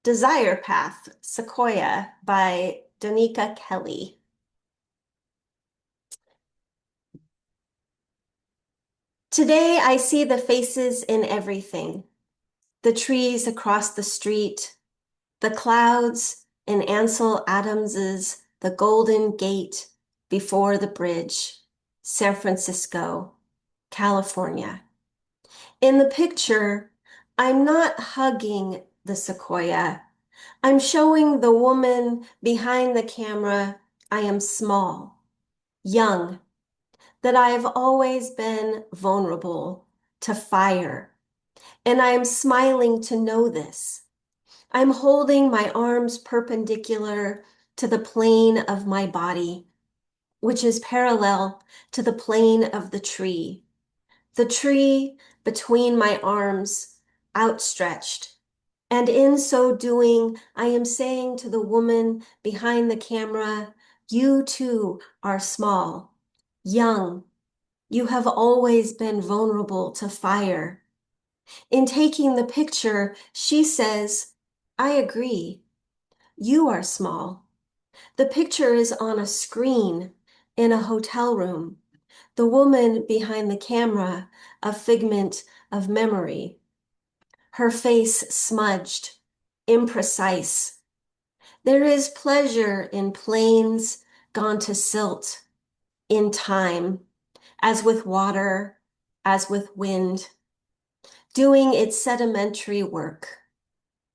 Desire Path, Sequoia by Donika Kelly. Today I see the faces in everything. The trees across the street, the clouds in Ansel Adams's The Golden Gate before the bridge, San Francisco, California. In the picture, I'm not hugging the sequoia. I'm showing the woman behind the camera I am small, young, that I have always been vulnerable to fire. And I am smiling to know this. I'm holding my arms perpendicular to the plane of my body, which is parallel to the plane of the tree. The tree between my arms, outstretched. And in so doing, I am saying to the woman behind the camera, you too are small, young. You have always been vulnerable to fire. In taking the picture, she says, I agree. You are small. The picture is on a screen in a hotel room. The woman behind the camera, a figment of memory. Her face smudged, imprecise. There is pleasure in planes gone to silt, in time, as with water, as with wind, doing its sedimentary work.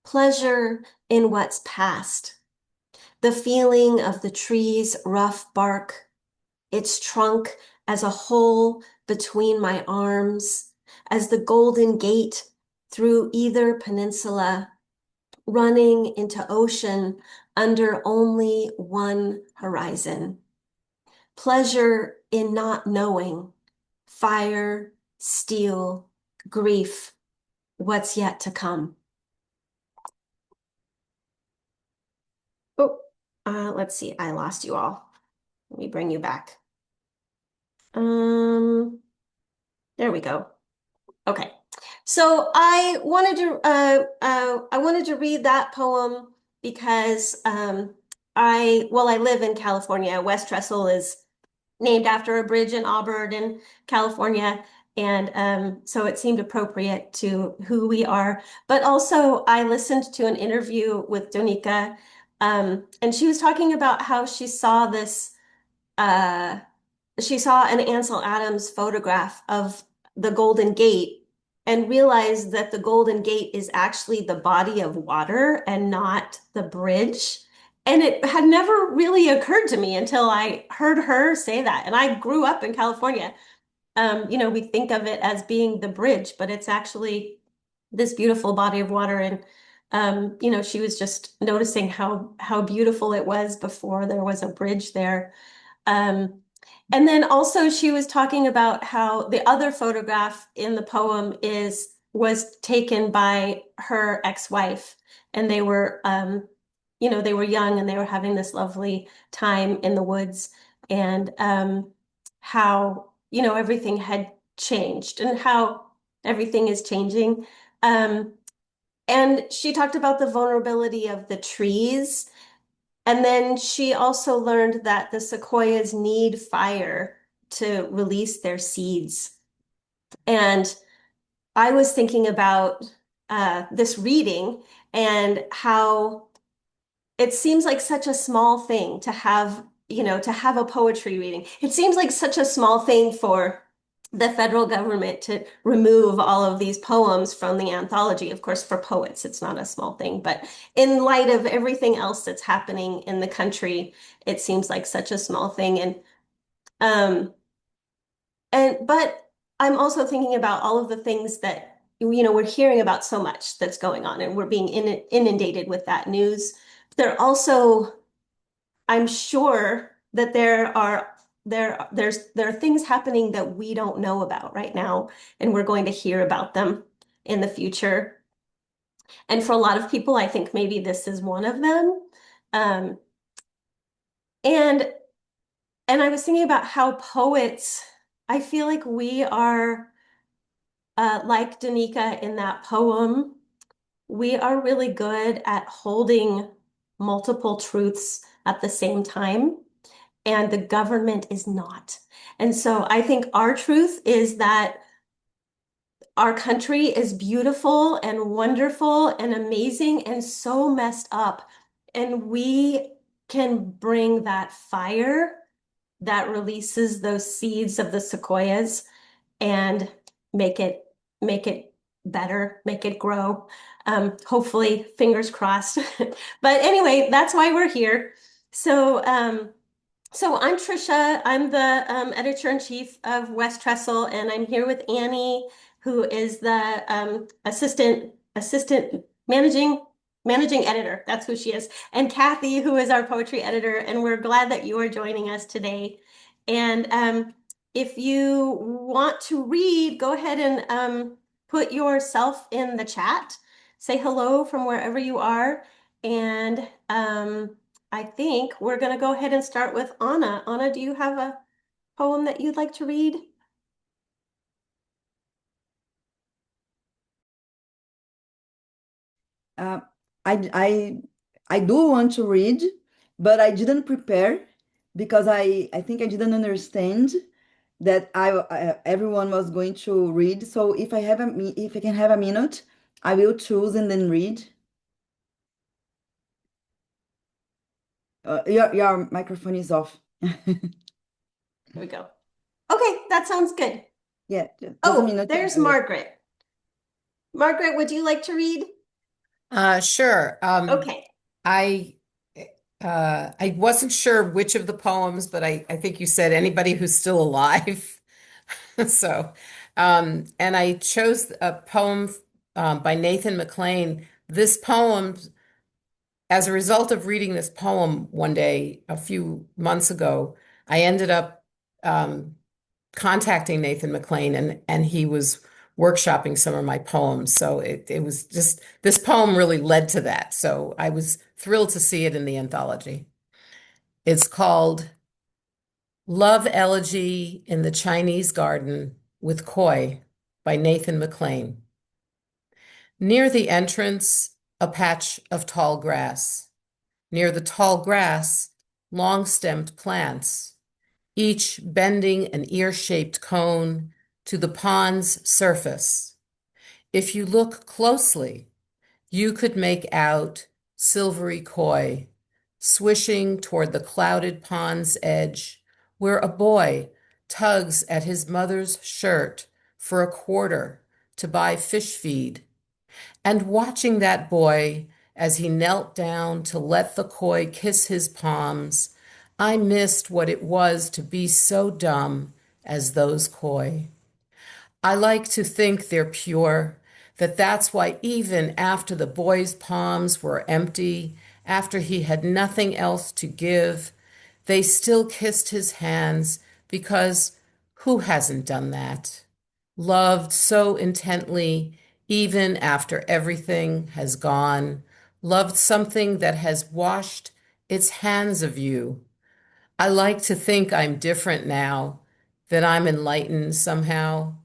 Pleasure in what's past, the feeling of the tree's rough bark, its trunk as a hole between my arms, as the Golden Gate through either peninsula, running into ocean under only one horizon. Pleasure in not knowing, fire, steel, grief, what's yet to come. Oh, let's see, I lost you all. Let me bring you back. Um, there we go. Okay. So I wanted to read that poem because I live in California. West Trestle is named after a bridge in Auburn in California. And so it seemed appropriate to who we are. But also, I listened to an interview with Donika, and she was talking about how uh, she saw an Ansel Adams photograph of the Golden Gate and realized that the Golden Gate is actually the body of water and not the bridge. And it had never really occurred to me until I heard her say that. And I grew up in California. We think of it as being the bridge, but it's actually this beautiful body of water. And she was just noticing how beautiful it was before there was a bridge there. Um, and then also she was talking about how the other photograph in the poem was taken by her ex-wife, and they were young and they were having this lovely time in the woods, and how, everything had changed and how everything is changing. Um, and she talked about the vulnerability of the trees, and then she also learned that the sequoias need fire to release their seeds. And I was thinking about this reading and how it seems like such a small thing to have, to have a poetry reading. It seems like such a small thing for the federal government to remove all of these poems from the anthology. Of course, for poets, it's not a small thing, but in light of everything else that's happening in the country, it seems like such a small thing. Um, but I'm also thinking about all of the things that, we're hearing about so much that's going on, and we're being inundated with that news. There I'm sure that there are things happening that we don't know about right now, and we're going to hear about them in the future. And for a lot of people, I think maybe this is one of them. Um, and and I was thinking about how poets, I feel like we are like Danica in that poem. we are really good at holding multiple truths at the same time, and the government is not. And so I think our truth is that our country is beautiful and wonderful and amazing and so messed up. And we can bring that fire that releases those seeds of the sequoias and make it make it better, make it grow. Hopefully, fingers crossed. But anyway, that's why we're here. So so I'm Trisha. I'm the editor-in-chief of West Trestle, and I'm here with Annie, who is the assistant managing editor. That's who she is, and Kathy, who is our poetry editor. And we're glad that you are joining us today. And if you want to read, go ahead and put yourself in the chat. Say hello from wherever you are, and I think we're going to go ahead and start with Anna. Anna, do you have a poem that you'd like to read? Uh, I, I, I do want to read, but I didn't prepare because I think I didn't understand that everyone was going to read. So if I can have a minute, I will choose and then read. Your microphone is off. Here we go. Okay, that sounds good. Yeah, just a Oh, minute. there's Margaret. Margaret, would you like to read? Sure. Okay. I I wasn't sure which of the poems, but I think you said anybody who's still alive. So, and I chose a poem by Nathan McLean. This poem, as a result of reading this poem one day a few months ago, I ended up um, contacting Nathan McLean, and he was workshopping some of my poems. So it was just this poem really led to that. So I was thrilled to see it in the anthology. It's called Love Elegy in the Chinese Garden with Koi by Nathan McLean. Near the entrance, a patch of tall grass. Near the tall grass, long-stemmed plants, each bending an ear-shaped cone to the pond's surface. If you look closely, you could make out silvery koi swishing toward the clouded pond's edge, where a boy tugs at his mother's shirt for a quarter to buy fish feed. And watching that boy as he knelt down to let the koi kiss his palms, I missed what it was to be so dumb as those koi. I like to think they're pure, that that's why even after the boy's palms were empty, after he had nothing else to give, they still kissed his hands because who hasn't done that? Loved so intently, even after everything has gone, loved something that has washed its hands of you. I like to think I'm different now, that I'm enlightened somehow.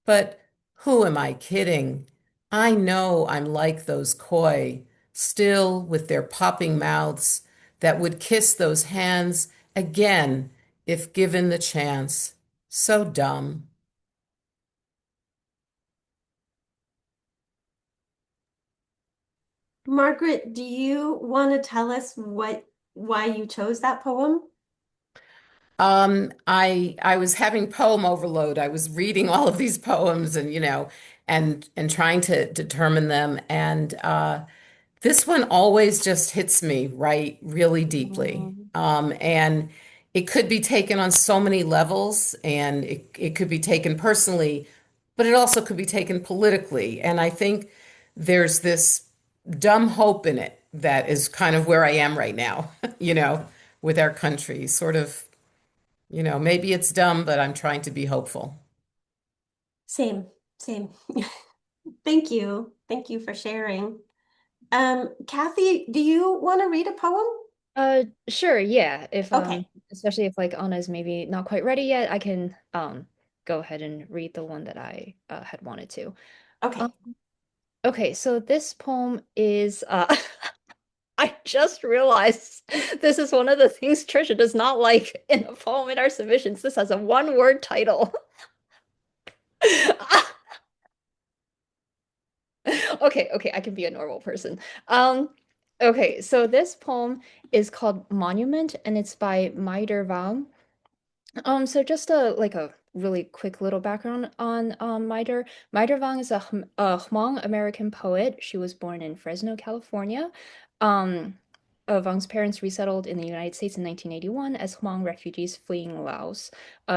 But who am I kidding? I know I'm like those koi, still with their popping mouths, that would kiss those hands again if given the chance. So dumb. Margaret, do you want to tell us why you chose that poem? I was having poem overload. I was reading all of these poems and and trying to determine them. And this one always just hits me right really deeply. Mm. And it could be taken on so many levels, and it could be taken personally, but it also could be taken politically. And I think there's this dumb hope in it that is kind of where I am right now, with our country. Sort of, maybe it's dumb, but I'm trying to be hopeful. Same, same. Thank you. Thank you for sharing. Kathy, do you want to read a poem? Sure, yeah. If Okay, especially if like Anna's maybe not quite ready yet, I can go ahead and read the one that I had wanted to. Um, okay. Okay, so this poem is I just realized this is one of the things Trisha does not like in a poem in our submissions. This has a one-word title. Okay, okay, I can be a normal person. Um, okay, so this poem is called Monument and it's by Maider Wang. So just a really quick little background on Maider. Maider Wang is a Hmong American poet. She was born in Fresno, California. Um, Wang's parents resettled in the United States in 1981 as Hmong refugees fleeing Laos.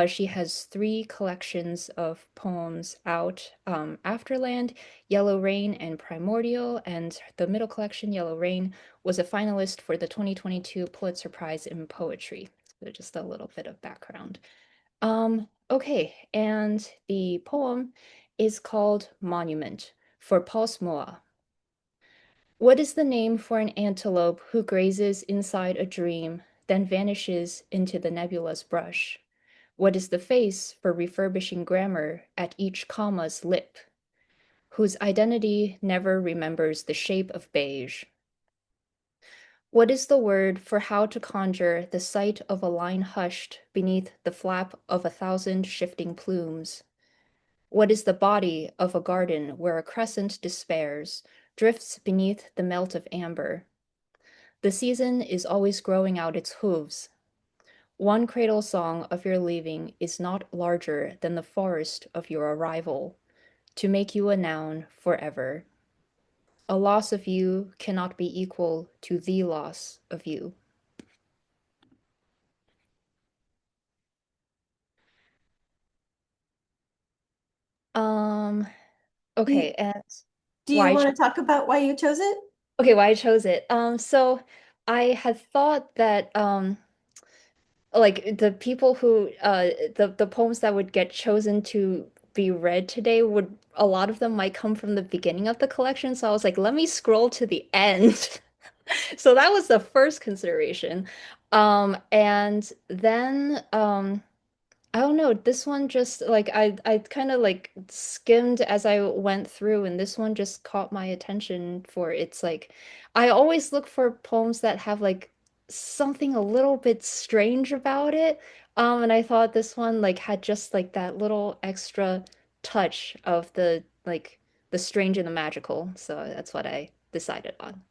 She has three collections of poems out, Afterland, Yellow Rain, and Primordial, and the middle collection, Yellow Rain, was a finalist for the 2022 Pulitzer Prize in Poetry. So just a little bit of background. Okay, and the poem is called Monument for Pulse Moa. What is the name for an antelope who grazes inside a dream, then vanishes into the nebula's brush? What is the face for refurbishing grammar at each comma's lip, whose identity never remembers the shape of beige? What is the word for how to conjure the sight of a line hushed beneath the flap of 1,000 shifting plumes? What is the body of a garden where a crescent despairs, drifts beneath the melt of amber? The season is always growing out its hooves. One cradle song of your leaving is not larger than the forest of your arrival, to make you a noun forever. A loss of you cannot be equal to the loss of you. Um, Do you, okay, and do you why want to talk about why you chose it? why I chose it. So I had thought that like the people who the poems that would get chosen to be read today would a lot of them might come from the beginning of the collection. So I was like, let me scroll to the end. So that was the first consideration. And then I don't know. This one just like I kind of like skimmed as I went through, and this one just caught my attention for its like I always look for poems that have like something a little bit strange about it. And I thought this one like had just like that little extra touch of the strange and the magical. So that's what I decided on.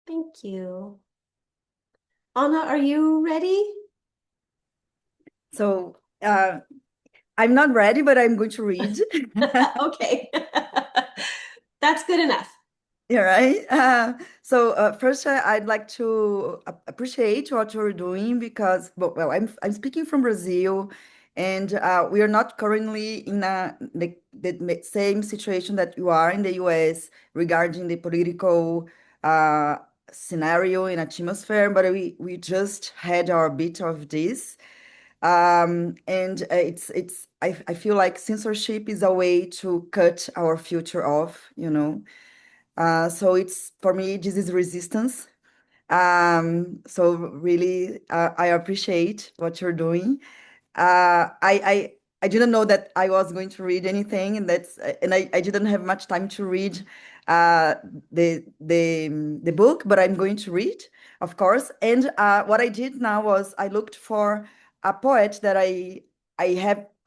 Thank you. Anna, are you ready? So I'm not ready, but I'm going to read. Okay. That's good enough. Yeah, right. First, I'd like to appreciate what you're doing because, well, I'm speaking from Brazil, and we are not currently in the same situation that you are in the US regarding the political uh, scenario and atmosphere, but we just had our bit of this. And I feel like censorship is a way to cut our future off, you know. So it's for me, this is resistance. So really, I appreciate what you're doing. I didn't know that I was going to read anything, and I didn't have much time to read uh, the book, but I'm going to read, of course. And what I did now was I looked for a poet that I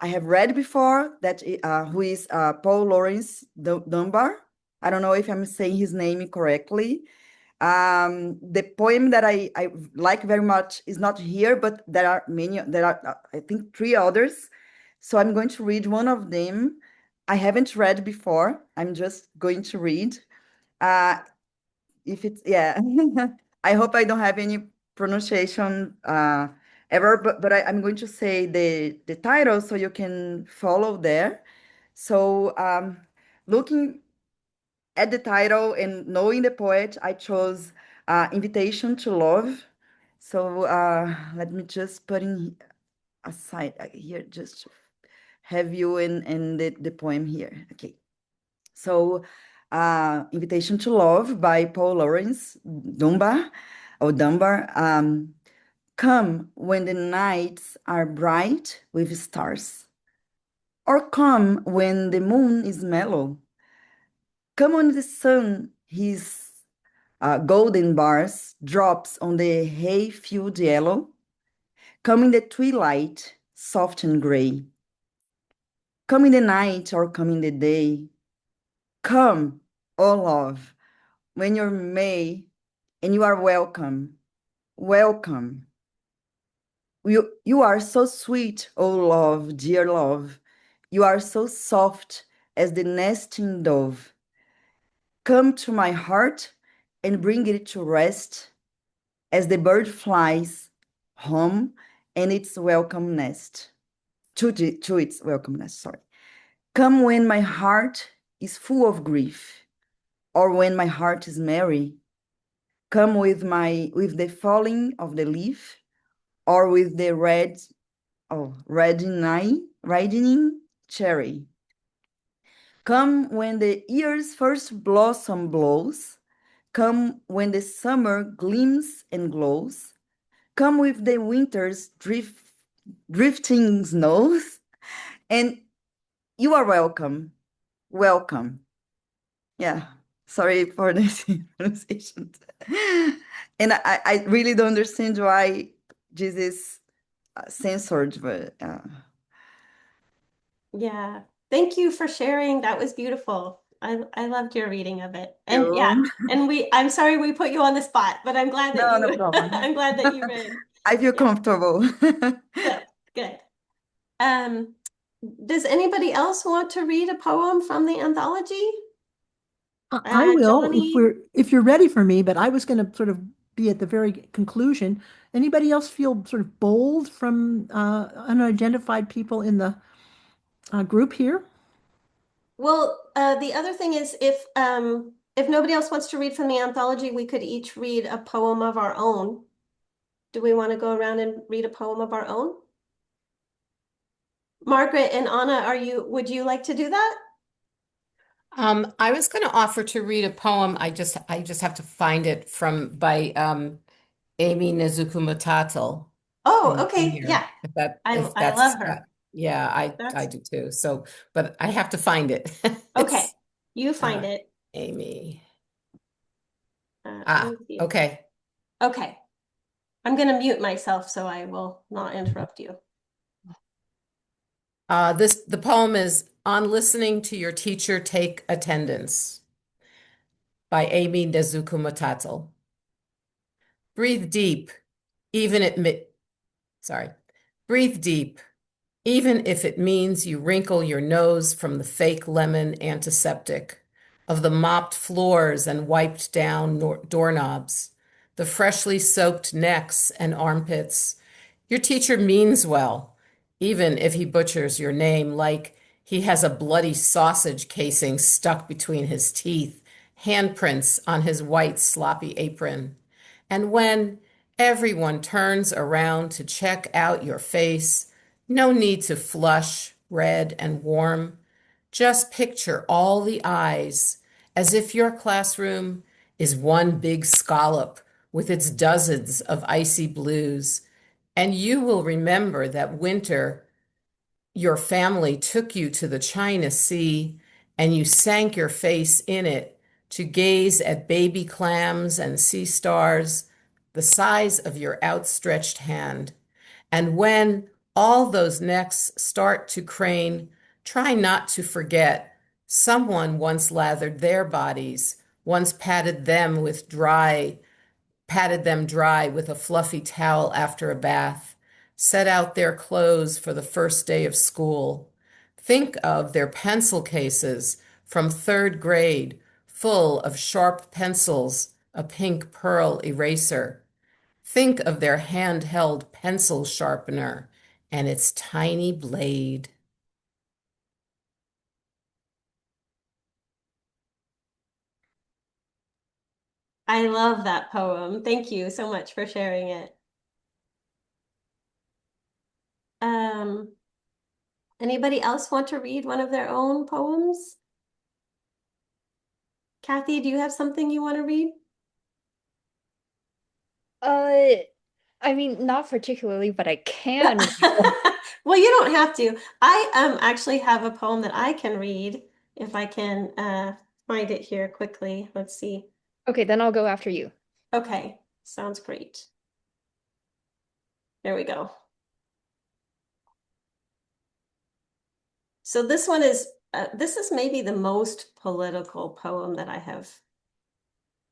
have read before who is Paul Lawrence Dunbar. I don't know if I'm saying his name correctly. The poem that I like very much is not here, but there are, I think, three others. So I'm going to read one of them. I haven't read before. I'm just going to read. Uh, if it's, yeah, I hope I don't have any pronunciation ever, but I'm going to say the title so you can follow there. So looking at the title and knowing the poet, I chose Invitation to Love. So let me just put in aside here, just to have you in the poem here. Okay. So Invitation to Love by Paul Lawrence Dunbar or Dunbar. Come when the nights are bright with stars. Or come when the moon is mellow. Come when the sun, his golden bars, drops on the hay-field yellow. Come in the twilight, soft and gray. Come in the night or come in the day. Come, oh love, when you're May, and you are welcome. Welcome. You are so sweet, oh love, dear love. You are so soft as the nesting dove. Come to my heart and bring it to rest as the bird flies home and its welcome nest. To its welcome nest, sorry. Come when my heart is full of grief, or when my heart is merry. Come with the falling of the leaf, or with the reddening cherry. Come when the year's first blossom blows. Come when the summer gleams and glows. Come with the winter's drifting snows. And you are welcome. Welcome. Yeah. Sorry for this pronunciation. And I really don't understand why this is censored, but Yeah. Thank you for sharing. That was beautiful. I loved your reading of it. And yeah, you. and I'm sorry we put you on the spot, but I'm glad that No, no you problem. I'm glad that you read. I feel Yeah, comfortable. good, good. Um, does anybody else want to read a poem from the anthology? I will Johnny? if you're ready for me, but I was going to sort of be at the very conclusion. Anybody else feel sort of bold from unidentified people in the group here? Well, the other thing is if nobody else wants to read from the anthology, we could each read a poem of our own. Do we want to go around and read a poem of our own? Margaret and Anna, would you like to do that? I was going to offer to read a poem. I just have to find it from by Amy Nezuko Matatal Oh, in okay. here. Yeah. If I love that's her. yeah, I That's do too. So, but I have to find it. okay. It's You find uh it. Amy. Let me see if Okay. okay. I'm gonna mute myself so I will not interrupt you. The poem is On Listening to Your Teacher Take Attendance by Amy Nezuko Matatal. Breathe deep, even admit, sorry. Breathe deep, even if it means you wrinkle your nose from the fake lemon antiseptic, of the mopped floors and wiped down doorknobs, the freshly soaked necks and armpits. Your teacher means well, even if he butchers your name like he has a bloody sausage casing stuck between his teeth, handprints on his white sloppy apron. And when everyone turns around to check out your face, no need to flush, red, and warm. Just picture all the eyes as if your classroom is one big scallop with its dozens of icy blues. And you will remember that winter your family took you to the China Sea and you sank your face in it to gaze at baby clams and sea stars the size of your outstretched hand. And when all those necks start to crane, try not to forget someone once lathered their bodies, once patted them dry with a fluffy towel after a bath, set out their clothes for the first day of school. Think of their pencil cases from third grade, full of sharp pencils, a pink pearl eraser. Think of their handheld pencil sharpener and its tiny blade. I love that poem. Thank you so much for sharing it. Um, Anybody else want to read one of their own poems? Kathy, do you have something you want to read? Uh, I mean, not particularly, but I can read one. Well, you don't have to. I actually have a poem that I can read if I can find it here quickly. Let's see. Okay, then I'll go after you. Okay, sounds great. There we go. So this is maybe the most political poem that I have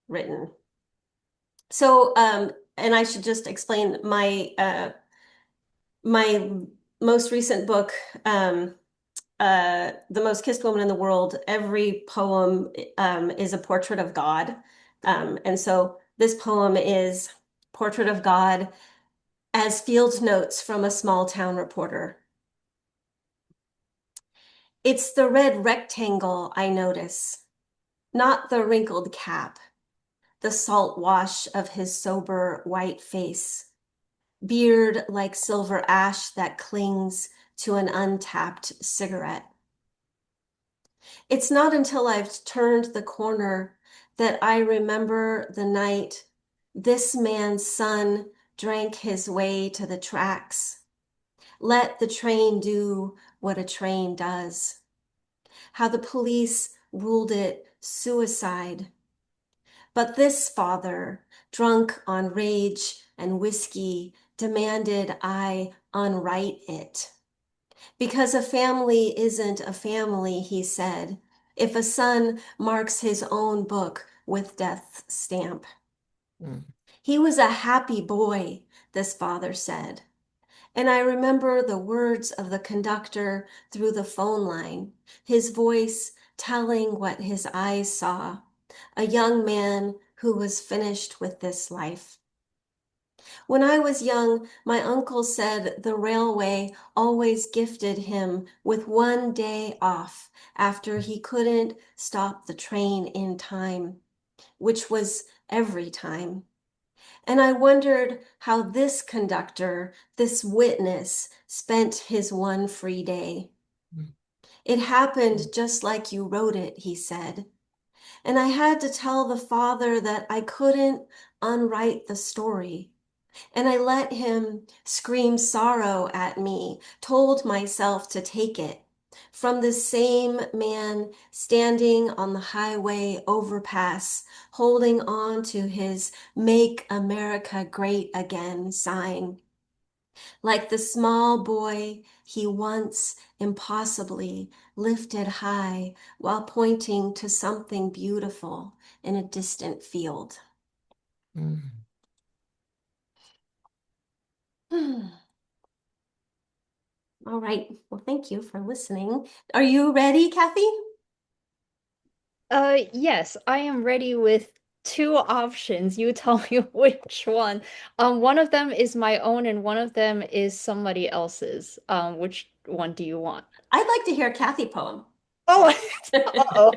written. So and I should just explain my most recent book, The Most Kissed Woman in the World. Every poem is a portrait of God. And so this poem is Portrait of God as field notes from a small town reporter. It's the red rectangle I notice, not the wrinkled cap, the salt wash of his sober white face, beard like silver ash that clings to an untapped cigarette. It's not until I've turned the corner that I remember the night this man's son drank his way to the tracks. Let the train do what a train does. How the police ruled it suicide. But this father, drunk on rage and whiskey, demanded I unwrite it. Because a family isn't a family, he said, if a son marks his own book with death's stamp. Mm. He was a happy boy, this father said. And I remember the words of the conductor through the phone line, his voice telling what his eyes saw, a young man who was finished with this life. When I was young, my uncle said the railway always gifted him with one day off after he couldn't stop the train in time, which was every time. And I wondered how this conductor, this witness, spent his one free day. It happened just like you wrote it, he said. And I had to tell the father that I couldn't unwrite the story. And I let him scream sorrow at me, told myself to take it from the same man standing on the highway overpass, holding on to his Make America Great Again sign. Like the small boy he once impossibly lifted high while pointing to something beautiful in a distant field. Mm. All right. Well, thank you for listening. Are you ready, Kathy? Yes, I am ready with two options. You tell me which one. One of them is my own and one of them is somebody else's. Which one do you want? I'd like to hear a Kathy poem. Oh, uh-oh.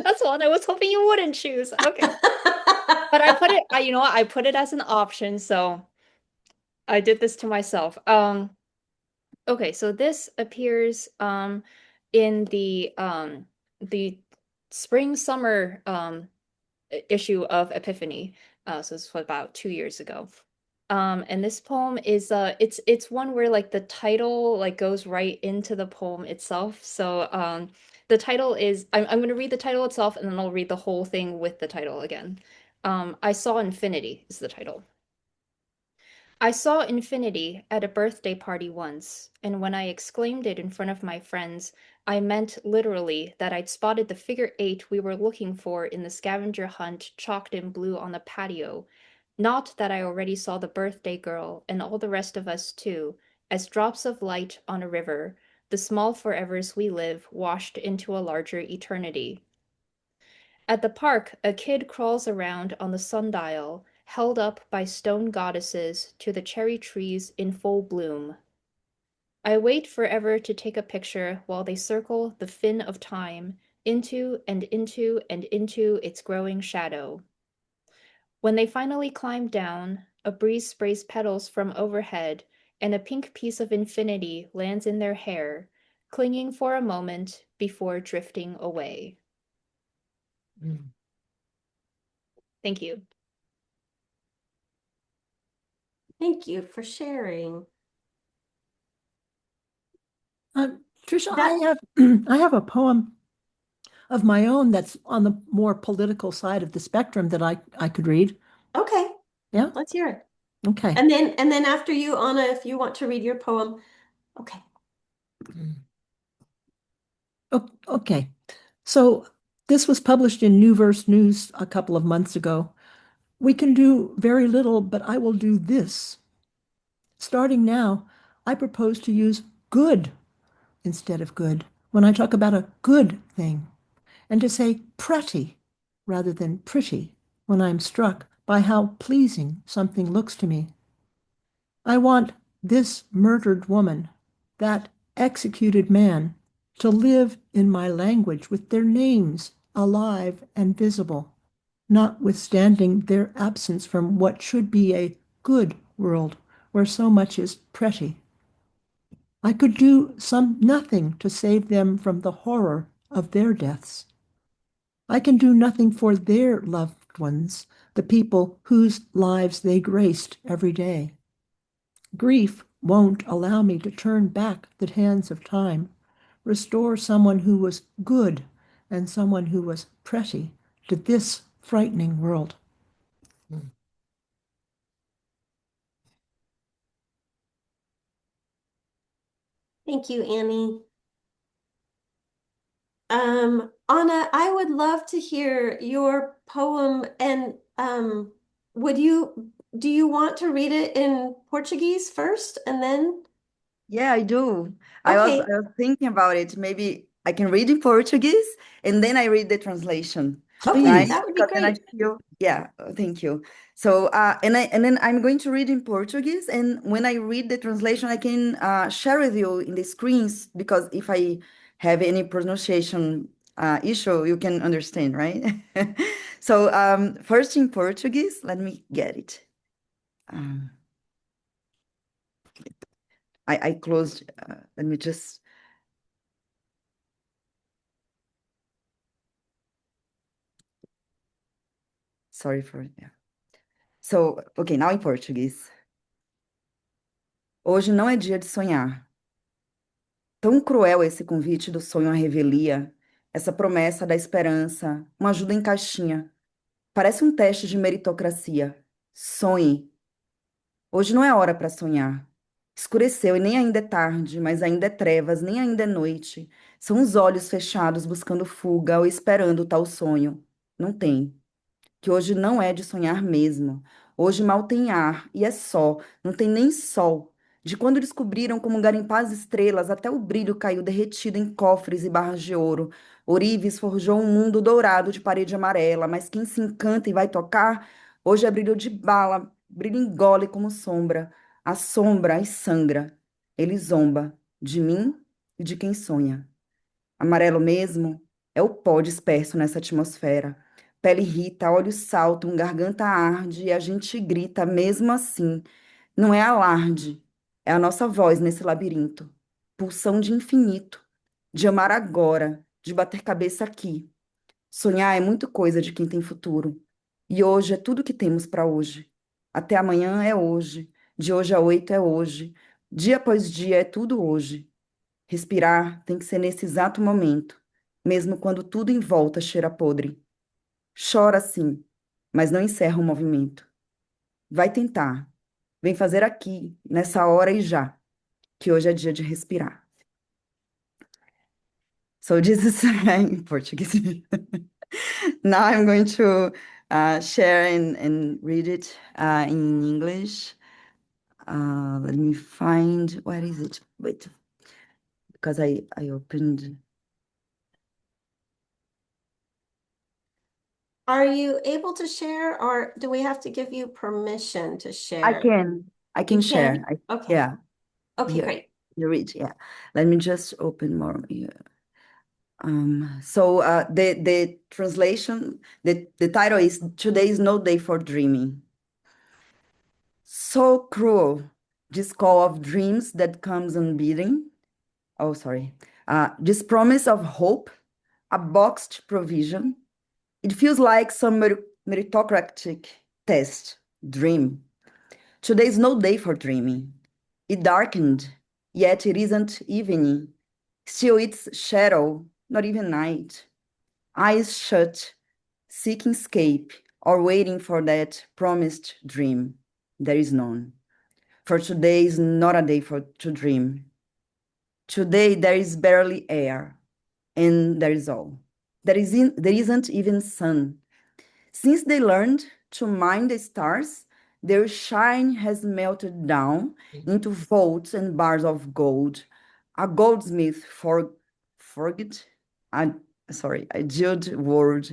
That's one I was hoping you wouldn't choose. Okay. But I put it, you know what? I put it as an option, so I did this to myself. Okay, so this appears in the spring summer issue of Epiphany. So this was about 2 years ago. And this poem is it's one where like the title like goes right into the poem itself. So the title is I'm gonna read the title itself and then I'll read the whole thing with the title again. I Saw Infinity is the title. I saw infinity at a birthday party once, and when I exclaimed it in front of my friends, I meant literally that I'd spotted the figure eight we were looking for in the scavenger hunt chalked in blue on the patio. Not that I already saw the birthday girl and all the rest of us too, as drops of light on a river, the small forevers we live washed into a larger eternity. At the park, a kid crawls around on the sundial, held up by stone goddesses to the cherry trees in full bloom. I wait forever to take a picture while they circle the fin of time into and into and into its growing shadow. When they finally climb down, a breeze sprays petals from overhead, and a pink piece of infinity lands in their hair, clinging for a moment before drifting away. Mm. Thank you. Thank you for sharing. Trisha, I That have I have a poem of my own that's on the more political side of the spectrum that I could read. okay, Yeah. let's hear it. Okay. And then after you, Anna, if you want to read your poem, okay. Okay. So this was published in New Verse News a couple of months ago. We can do very little, but I will do this. Starting now, I propose to use good instead of good when I talk about a good thing, and to say pretty rather than pretty when I'm struck by how pleasing something looks to me. I want this murdered woman, that executed man, to live in my language with their names alive and visible, notwithstanding their absence from what should be a good world where so much is pretty. I could do nothing to save them from the horror of their deaths. I can do nothing for their loved ones, the people whose lives they graced every day. Grief won't allow me to turn back the hands of time, restore someone who was good and someone who was pretty to this frightening world. Thank you, Annie. Anna, I would love to hear your poem and would you do you want to read it in Portuguese first and then? Yeah, I do. I Okay, was thinking about it. Maybe I can read in Portuguese and then I read the translation, okay, right? Please. that would be Because then I great. feel, yeah, thank you. So, and then I'm going to read in Portuguese, and when I read the translation, I can share with you in the screens because if I have any pronunciation issue, you can understand, right? So, first in Portuguese, let me get it. Um, I closed. Let me just. Sorry for, yeah. So, ok, now em português. Hoje não é dia de sonhar. Tão cruel esse convite do sonho à revelia, essa promessa da esperança, uma ajuda em caixinha. Parece um teste de meritocracia. Sonhe. Hoje não é hora para sonhar. Escureceu e nem ainda é tarde, mas ainda é trevas, nem ainda é noite. São os olhos fechados buscando fuga ou esperando tal sonho. Não tem. Que hoje não é de sonhar mesmo. Hoje mal tem ar, e é só, não tem nem sol. De quando descobriram como garimpar as estrelas, até o brilho caiu derretido em cofres e barras de ouro. Ourives forjou um mundo dourado de parede amarela, mas quem se encanta e vai tocar, hoje é brilho de bala, brilho engole como sombra, assombra e sangra. Ele zomba de mim e de quem sonha. Amarelo mesmo é o pó disperso nessa atmosfera. Pele irrita, olhos saltam, garganta arde e a gente grita mesmo assim. Não é alarde, é a nossa voz nesse labirinto. Pulsão de infinito, de amar agora, de bater cabeça aqui. Sonhar é muito coisa de quem tem futuro. E hoje é tudo que temos para hoje. Até amanhã é hoje. De hoje a 8 é hoje. Dia após dia é tudo hoje. Respirar tem que ser nesse exato momento, mesmo quando tudo em volta cheira podre. Chora sim, mas não encerra o movimento. Vai tentar. Vem fazer aqui, nessa hora e já, que hoje é dia de respirar. So this is in Portuguese. Now I'm going to share and read it in English. Let me find, where is it? Wait, because I opened. Are you able to share or do we have to give you permission to I share? can, I You can can? share. Okay. Yeah. Okay, Here, great. you read, yeah. Let me just open more here. The translation, the title is Today is No Day for Dreaming. So cruel, this call of dreams that comes unbidden. Oh, sorry. This promise of hope, a boxed provision. It feels like some meritocratic test, dream. Today is no day for dreaming. It darkened, yet it isn't evening. Still its shadow, not even night. Eyes shut, seeking escape, or waiting for that promised dream. There is none. For today is not a day to dream. Today there is barely air, and that is all. There isn't even sun. Since they learned to mind the stars, their shine has melted down into volts and bars of gold. A goldsmith forget, a, a jeweled world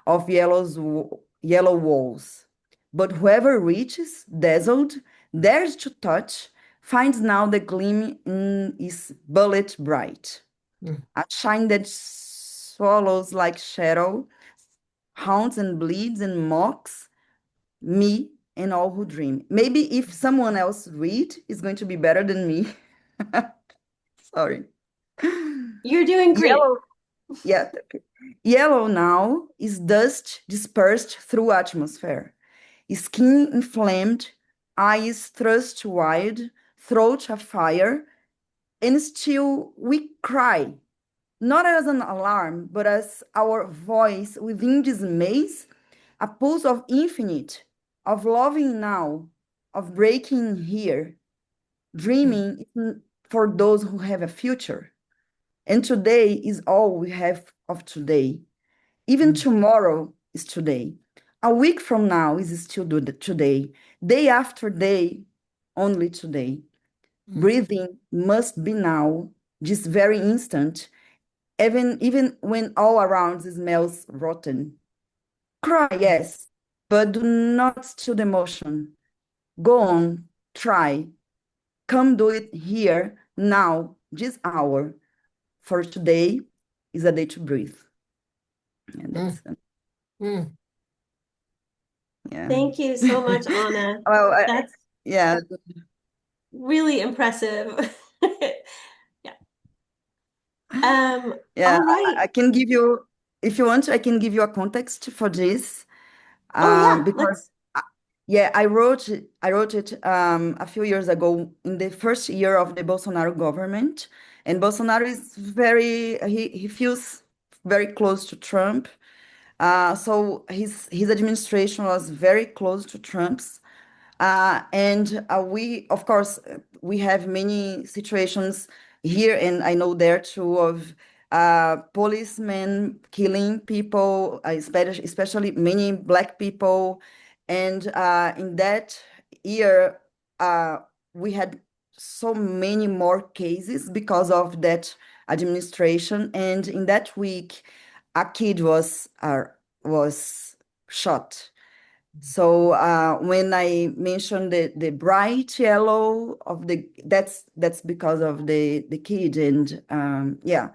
of yellow walls. But whoever reaches, dazzled, dares to touch, finds now the gleam in is bullet bright. Mm. A shine that swallows like shadow, haunts and bleeds and mocks me and all who dream. Maybe if someone else read, it's going to be better than me. Sorry. You're doing great. Yellow, yeah. Okay. Yellow now is dust dispersed through atmosphere. Skin inflamed, eyes thrust wide, throat afire, and still we cry, not as an alarm, but as our voice within this maze, a pulse of infinite, of loving now, of breaking here, dreaming for those who have a future. And today is all we have of today. Even tomorrow is today. A week from now is still today. Day after day, only today. Breathing must be now, this very instant, even when all around smells rotten. Cry, yes, but do not steal the motion. Go on, try. Come do it here, now, this hour. For today is a day to breathe. And that's Mm. yeah. Thank you so much, Anna. Well, That's yeah, really impressive. Yeah. yeah. All right. I can give you, if you want, I can give you a context for this. Oh yeah, Because let's yeah, I wrote it a few years ago in the first year of the Bolsonaro government, and Bolsonaro is he feels very close to Trump. So his administration was very close to Trump's. And we, of course, we have many situations here, and I know there too, of policemen killing people, especially many Black people. And in that year, we had so many more cases because of that administration. And in that week, a kid was shot. So when I mentioned the bright yellow of that's because of the kid. And yeah.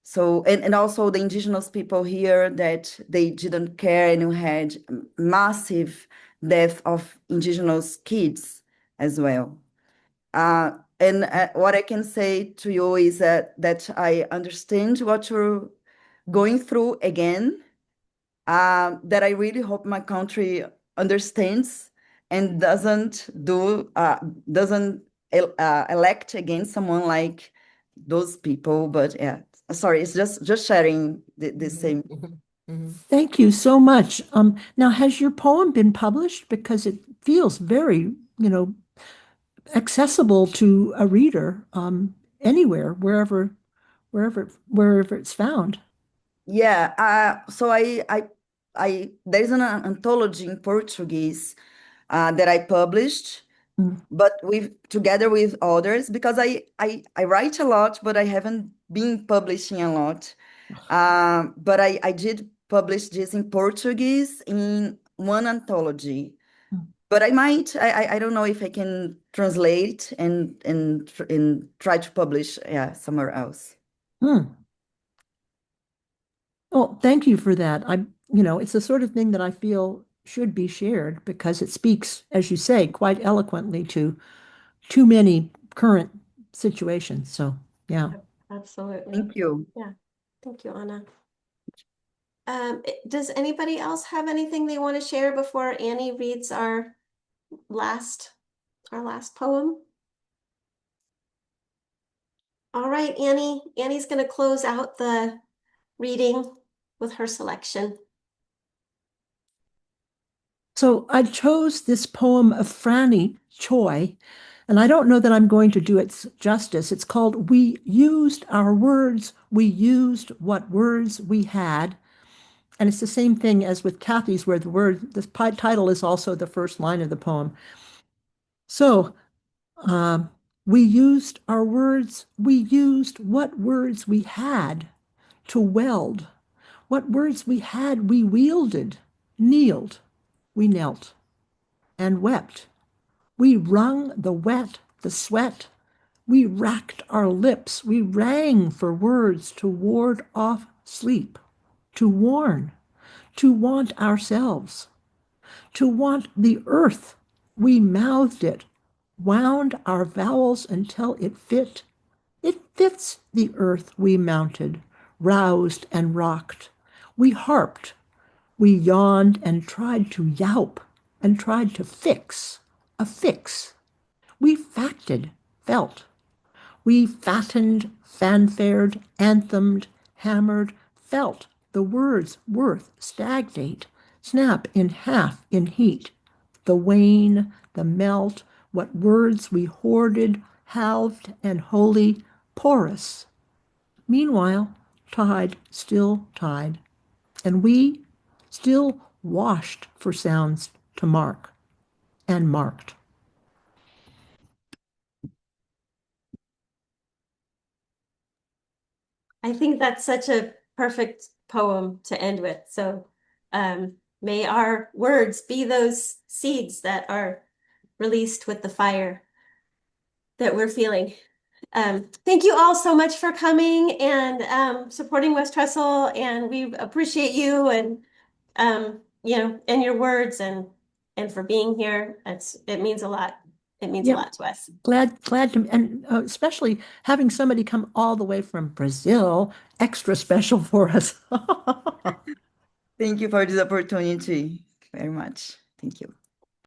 So and also the indigenous people here, that they didn't care, and we had massive death of indigenous kids as well. And what I can say to you is that I understand what you're going through again, that I really hope my country understands and doesn't elect against someone like those people. But yeah, sorry, it's just sharing the same. Thank you so much. Now, has your poem been published? Because it feels very, accessible to a reader, anywhere, wherever it's found. Yeah, so I there's an anthology in Portuguese that I published, Mm. but with together with others, because I write a lot, but I haven't been publishing a lot. But I did publish this in Portuguese in one anthology. But I don't know if I can translate and try to publish, yeah, somewhere else. Hmm. Well, thank you for that. It's the sort of thing that I feel should be shared because it speaks, as you say, quite eloquently to too many current situations. So, yeah. absolutely. Thank you. Yeah. Thank you, Anna. Does anybody else have anything they want to share before Annie reads last our last poem? All right, Annie. Annie's going to close out the reading with her selection. So I chose this poem of Franny Choi, and I don't know that I'm going to do it justice. It's called We Used Our Words, We Used What Words We Had. And it's the same thing as with Kathy's, where the title is also the first line of the poem. So um, we used our words, we used what words we had to weld. What words we had, we wielded, kneeled, we knelt, and wept. We wrung the wet, the sweat. We racked our lips. We rang for words to ward off sleep, to warn, to want ourselves, to want the earth. We mouthed it, wound our vowels until it fit. It fits the earth we mounted, roused and rocked. We harped, we yawned and tried to yawp and tried to fix, a fix. We facted, felt. We fattened, fanfared, anthemed, hammered, felt the words worth stagnate, snap in half in heat. The wane, the melt, what words we hoarded, halved and holy, porous. Meanwhile, tide still tide, and we still washed for sounds to mark and marked. I think that's such a perfect poem to end with. So may our words be those seeds that are released with the fire that we're feeling. Thank you all so much for coming and supporting West Trestle, and we appreciate you and and your words and for being here. It means a lot. It means a Yeah, lot to us. glad to, and especially having somebody come all the way from Brazil, extra special for us. Thank you for this opportunity very much. Thank you.